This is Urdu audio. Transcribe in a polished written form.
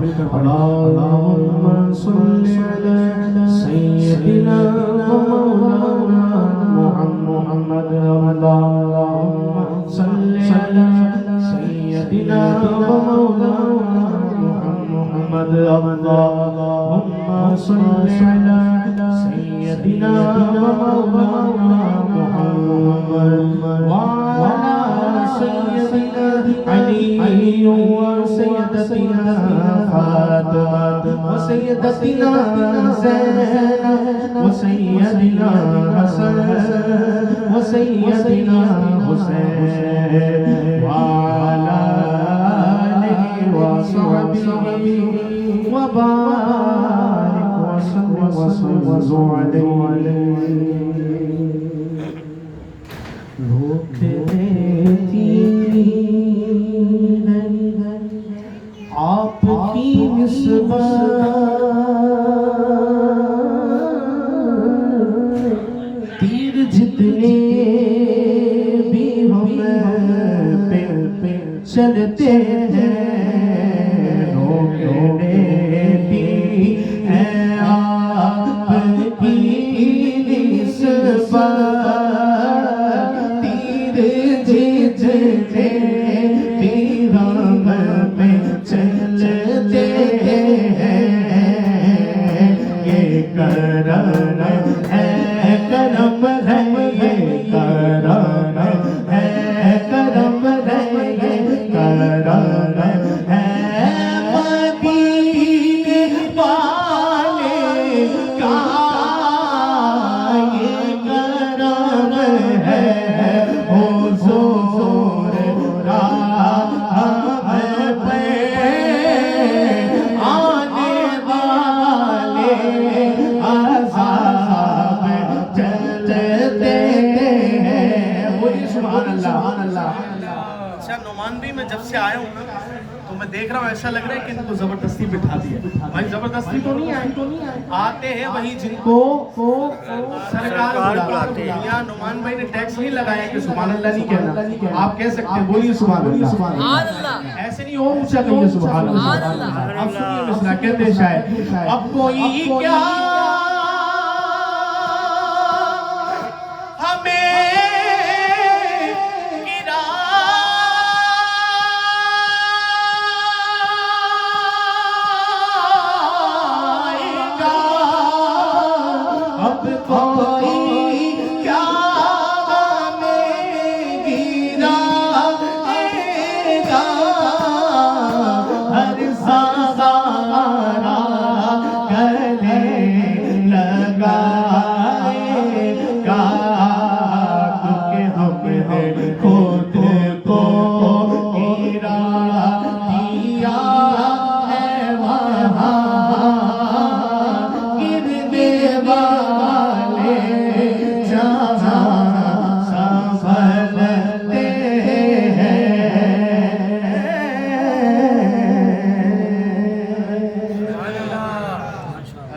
اللهم صل على سيدنا ومولانا محمد اللهم صل على سيدنا ومولانا محمد اللهم صل على سيدنا ومولانا محمد وعلى سيدنا علي وسيدتنا فاطمة وسيدتنا زينب وسيدنا حسن وسيدنا حسين وعلى آله وصحبه وبارك وسلم عليه روک دیتی ہے آپ کی نسبت تیر جتنے بھی ہم پہ چلتے ہیں روک دیتی ہے آپ کی نسبت میں جب سے آیا ہوں تو میں دیکھ رہا ہوں ایسا لگ رہا ہے کہ ان کو زبردستی بٹھا دیا بھائی زبردستی تو نہیں آتے ہیں وہی جن کو سرکار بلاتے ہیں یا نعمان بھائی نے ٹیکس نہیں لگایا کہ سبحان اللہ نہیں کہنا آپ کہہ سکتے ہیں بولیے سبحان اللہ ایسے نہیں اور اونچا کہیے سبحان اللہ اب سنیے مثلا کہتے ہیں شاید اب کوئی کیا Oh